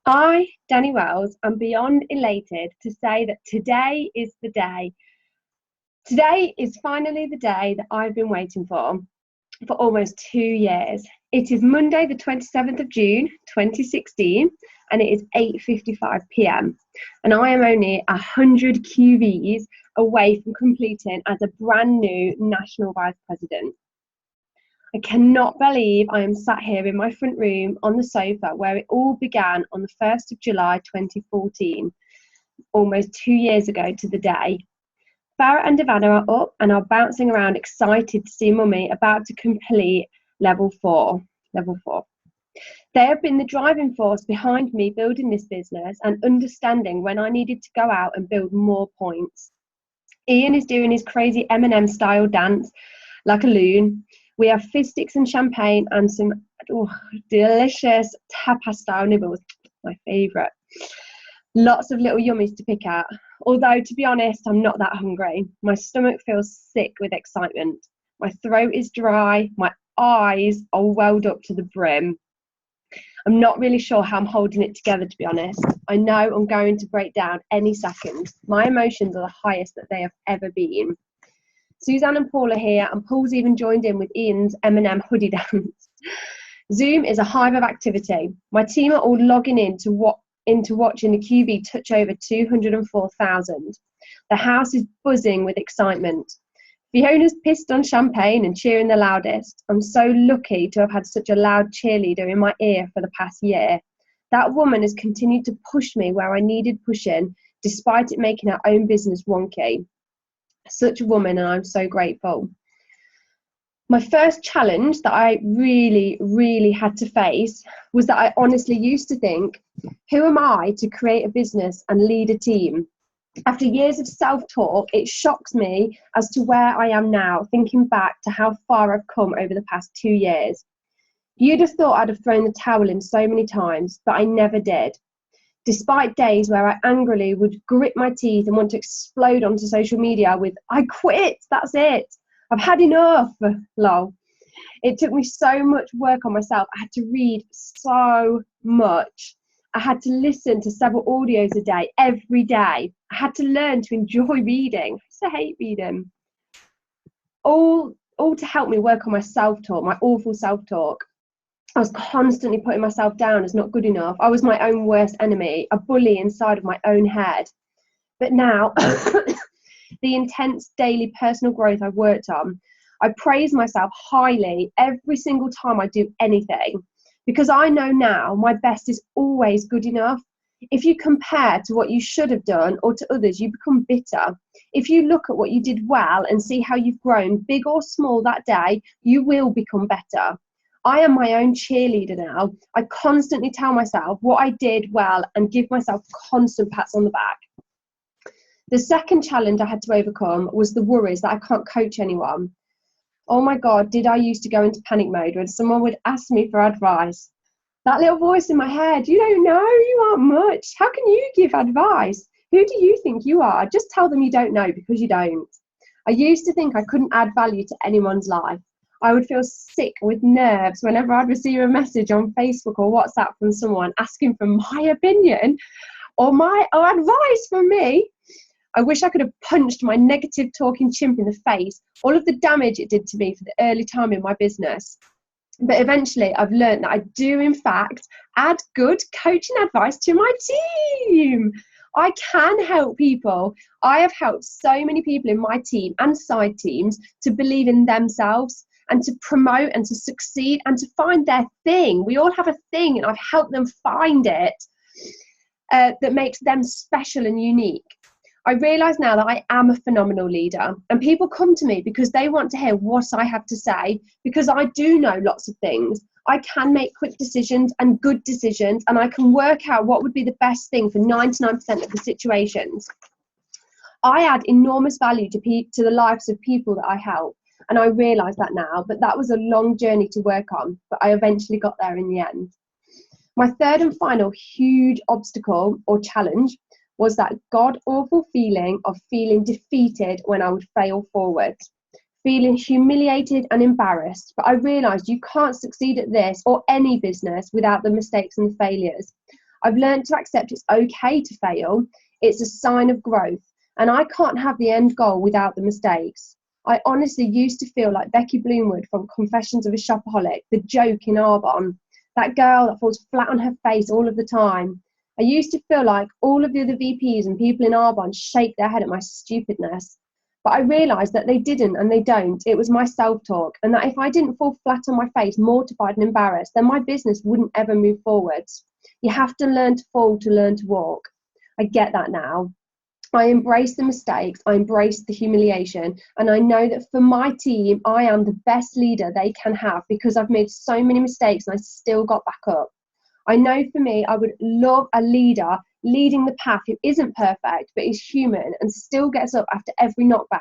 I, Danny Wells, am beyond elated to say that today is the day. Today is finally the day that I've been waiting for almost 2 years. It is Monday, the 27th of June, 2016, and it is 8:55 p.m. And I am only 100 QVs away from completing as a brand new National Vice President. I cannot believe I am sat here in my front room on the sofa where it all began on the 1st of July 2014, almost 2 years ago to the day. Farah and Ivana are up and are bouncing around excited to see Mummy about to complete level 4. Level 4. They have been the driving force behind me building this business and understanding when I needed to go out and build more points. Ian is doing his crazy M&M style dance like a loon. We have fizz sticks and champagne and some delicious tapas style nibbles, my favourite. Lots of little yummies to pick at. Although, to be honest, I'm not that hungry. My stomach feels sick with excitement. My throat is dry. My eyes are welled up to the brim. I'm not really sure how I'm holding it together, to be honest. I know I'm going to break down any second. My emotions are the highest that they have ever been. Suzanne and Paul are here, and Paul's even joined in with Ian's M&M hoodie dance. Zoom is a hive of activity. My team are all logging into watching the QV touch over 204,000. The house is buzzing with excitement. Fiona's pissed on champagne and cheering the loudest. I'm so lucky to have had such a loud cheerleader in my ear for the past year. That woman has continued to push me where I needed pushing, despite it making our own business wonky. Such a woman, and I'm so grateful. My first challenge that I really had to face was that I honestly used to think, who am I to create a business and lead a team? After years of self-talk, it shocks me as to where I am now, thinking back to how far I've come over the past 2 years. You'd have thought I'd have thrown the towel in so many times, but I never did. Despite days where I angrily would grit my teeth and want to explode onto social media with, I quit, that's it, I've had enough, lol. It took me so much work on myself. I had to read so much. I had to listen to several audios a day, every day. I had to learn to enjoy reading. I used to hate reading. All to help me work on my self-talk, my awful self-talk. I was constantly putting myself down as not good enough. I was my own worst enemy, a bully inside of my own head. But now, the intense daily personal growth I've worked on, I praise myself highly every single time I do anything, because I know now my best is always good enough. If you compare to what you should have done or to others, you become bitter. If you look at what you did well and see how you've grown, big or small that day, you will become better. I am my own cheerleader now. I constantly tell myself what I did well and give myself constant pats on the back. The second challenge I had to overcome was the worries that I can't coach anyone. Oh my God, did I used to go into panic mode when someone would ask me for advice? That little voice in my head, you don't know, you aren't much. How can you give advice? Who do you think you are? Just tell them you don't know because you don't. I used to think I couldn't add value to anyone's life. I would feel sick with nerves whenever I'd receive a message on Facebook or WhatsApp from someone asking for my opinion or advice from me. I wish I could have punched my negative talking chimp in the face, all of the damage it did to me for the early time in my business. But eventually I've learned that I do in fact add good coaching advice to my team. I can help people. I have helped so many people in my team and side teams to believe in themselves and to promote and to succeed and to find their thing. We all have a thing, and I've helped them find it that makes them special and unique. I realise now that I am a phenomenal leader, and people come to me because they want to hear what I have to say, because I do know lots of things. I can make quick decisions and good decisions, and I can work out what would be the best thing for 99% of the situations. I add enormous value to the lives of people that I help, and I realise that now, but that was a long journey to work on, but I eventually got there in the end. My third and final huge obstacle or challenge was that god-awful feeling of feeling defeated when I would fail forward, feeling humiliated and embarrassed. But I realised you can't succeed at this or any business without the mistakes and the failures. I've learned to accept it's okay to fail. It's a sign of growth. And I can't have the end goal without the mistakes. I honestly used to feel like Becky Bloomwood from Confessions of a Shopaholic, the joke in Arbonne, that girl that falls flat on her face all of the time. I used to feel like all of the other VPs and people in Arbonne shake their head at my stupidness. But I realised that they didn't and they don't. It was my self-talk, and that if I didn't fall flat on my face, mortified and embarrassed, then my business wouldn't ever move forwards. You have to learn to fall to learn to walk. I get that now. I embrace the mistakes, I embrace the humiliation, and I know that for my team, I am the best leader they can have because I've made so many mistakes and I still got back up. I know for me, I would love a leader leading the path who isn't perfect but is human and still gets up after every knockback,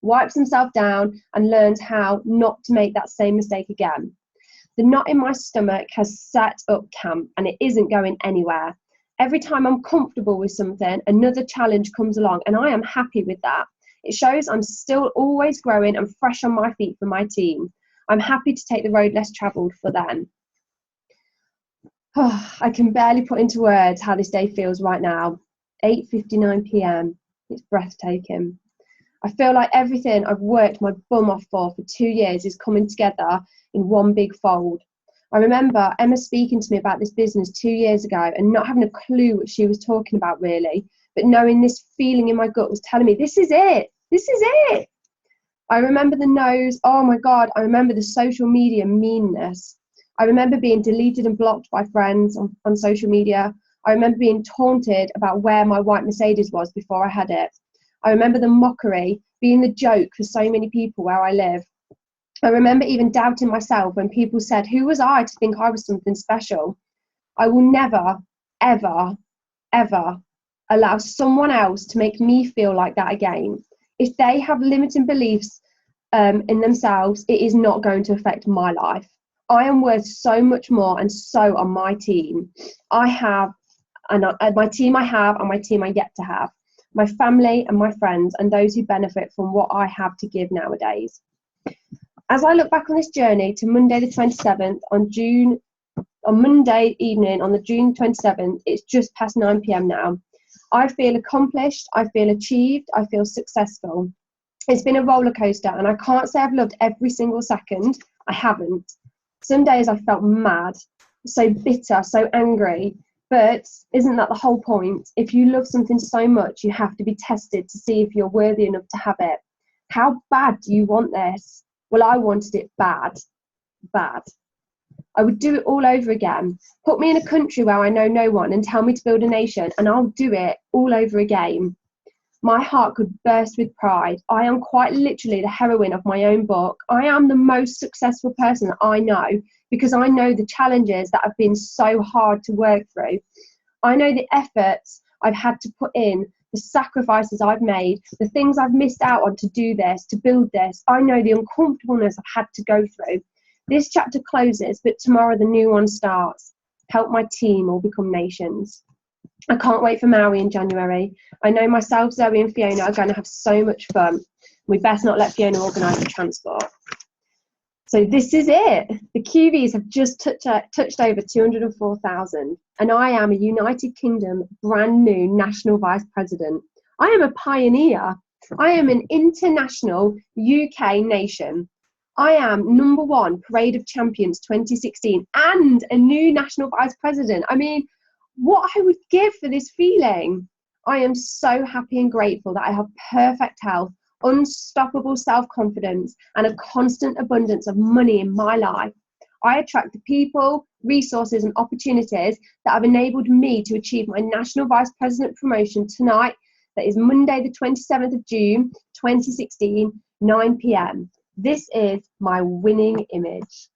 wipes himself down and learns how not to make that same mistake again. The knot in my stomach has set up camp and it isn't going anywhere. Every time I'm comfortable with something, another challenge comes along and I am happy with that. It shows I'm still always growing and fresh on my feet for my team. I'm happy to take the road less travelled for them. Oh, I can barely put into words how this day feels right now. 8:59 p.m. It's breathtaking. I feel like everything I've worked my bum off for 2 years is coming together in one big fold. I remember Emma speaking to me about this business 2 years ago and not having a clue what she was talking about really, but knowing this feeling in my gut was telling me, this is it, this is it. I remember the no's, oh my God, I remember the social media meanness. I remember being deleted and blocked by friends on social media. I remember being taunted about where my white Mercedes was before I had it. I remember the mockery, being the joke for so many people where I live. I remember even doubting myself when people said, who was I to think I was something special? I will never, ever, ever allow someone else to make me feel like that again. If they have limiting beliefs in themselves, it is not going to affect my life. I am worth so much more, and so are my team. I have, and my team I have, and my team I yet to have. My family and my friends, and those who benefit from what I have to give nowadays. As I look back on this journey to Monday the 27th, on Monday evening, on the June 27th, it's just past 9 p.m. now. I feel accomplished, I feel achieved, I feel successful. It's been a roller coaster, and I can't say I've loved every single second. I haven't. Some days I felt mad, so bitter, so angry, but isn't that the whole point? If you love something so much, you have to be tested to see if you're worthy enough to have it. How bad do you want this? Well, I wanted it bad, bad. I would do it all over again. Put me in a country where I know no one and tell me to build a nation, and I'll do it all over again. My heart could burst with pride. I am quite literally the heroine of my own book. I am the most successful person that I know because I know the challenges that have been so hard to work through. I know the efforts I've had to put in, the sacrifices I've made, the things I've missed out on to do this, to build this. I know the uncomfortableness I've had to go through. This chapter closes, but tomorrow the new one starts. Help my team all become nations. I can't wait for Maui in January. I know myself, Zoe and Fiona are going to have so much fun. We best not let Fiona organise the transport. So this is it. The QVs have just touched over 204,000, and I am a United Kingdom brand new National Vice President. I am a pioneer. I am an international UK nation. I am #1 Parade of Champions 2016 and a new National Vice President. I mean, what I would give for this feeling. I am so happy and grateful that I have perfect health, unstoppable self-confidence, and a constant abundance of money in my life. I attract the people, resources, and opportunities that have enabled me to achieve my National Vice President promotion tonight. That is Monday, the 27th of June, 2016, 9 p.m. This is my winning image.